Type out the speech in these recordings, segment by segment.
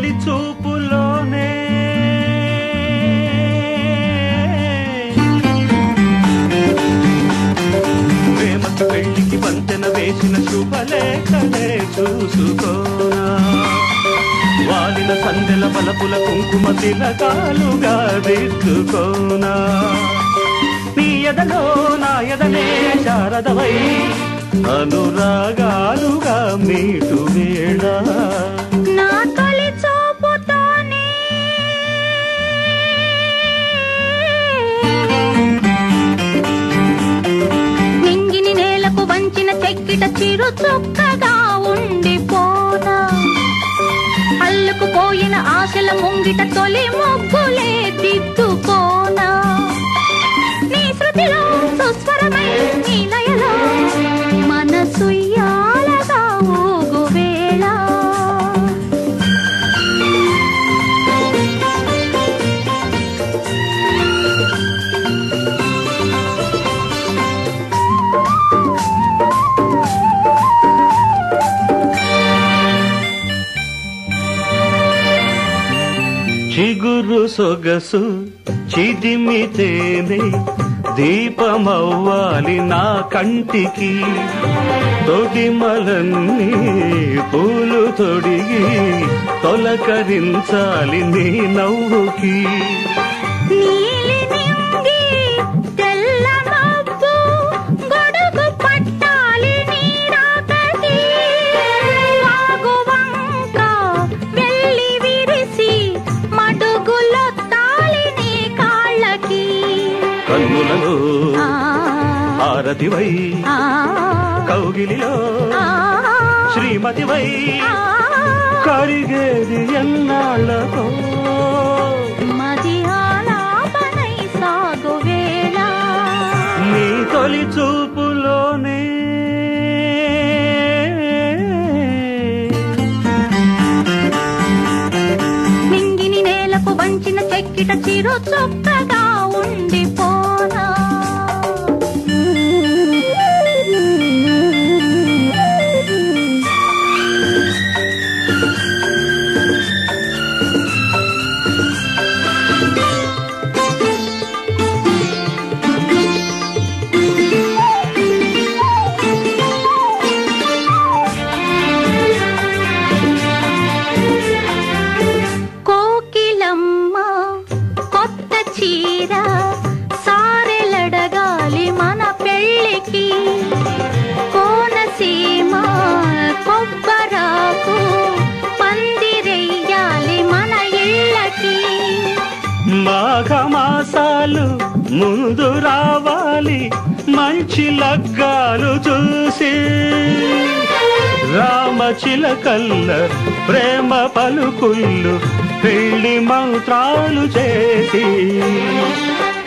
తొలి చూపులోనే ప్రేమకి పెళ్లికి వంతెన వేసిన శుభలేఖలే చూసుకోనా వాలిన సందెల బలపుల కుంకుమ తిలకాలుగా దిద్దుకోనా నీ ఎదలో నా ఎదనే శారదవై అనురాగాలుగా మీటు వేళ నా తొలి చూపుతోనే నింగిని నేలకు వంచిన చెక్కిట చిరు చుక్కగా ఉండిపోనా అల్లుకుపోయిన ఆశల ముంగిట తొలి ముగ్గులే దిద్దుకోనా నీ శృతిలో సుస్వరమై నీ లయలో మనసుయ్యాలగా ఊగు వేళ చిగురు సొగసు చిదిమితేనే దీపమవ్వాలి నా కంటికి తొడిమలన్నీ పూలు తొడిగి తొలకరించాలి నీ నవ్వుకి కన్నులలో హారతివై కౌగిలిలో శ్రీమతివై కరిగేది ఎన్నాళ్ళతో మది ఆలాపనై సాగు వేళ నీ తొలి చూపులోనే నింగిని నేలకు వంచిన చెక్కిట చిరు చుక్కగా ఉండిపోనా కోకిలమ్మ కొత్త చీర సారెలడగాలి మన పెళ్ళికి కోనసీమ కొబ్బరాకు పందిరెయ్యాలి మన ఇళ్ళకి మాఘమాసాలు ముందు రావాలి మంచి లగ్గాలు చూసి రామచిలకల్ల ప్రేమ పలుకుళ్ళు పెళ్లి మంత్రాలు చేసి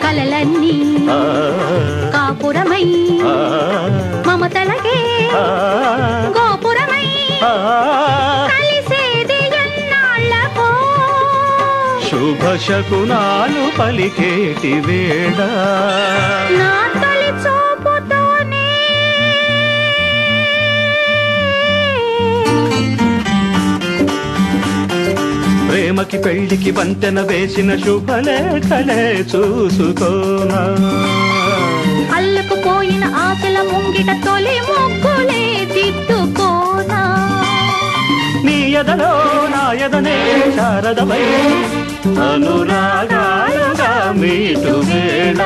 కలలన్నీ కాపురమై మమతలకే గోపురమై కలిసేది ఎన్నాళ్ళకో శుభ శకునాలు పలికేటి వేళ నా తొలి చూపుతోనే ప్రేమకి పెళ్లికి వంతెన వేసిన శుభలేఖలే చూసుకోనా అల్లుకుపోయిన ఆశల ముంగిట తొలి ముగ్గులే దిద్దుకోనా నీ ఎదలో నా ఎదనే శారదవై అనురాగాలుగా మీటు వేళ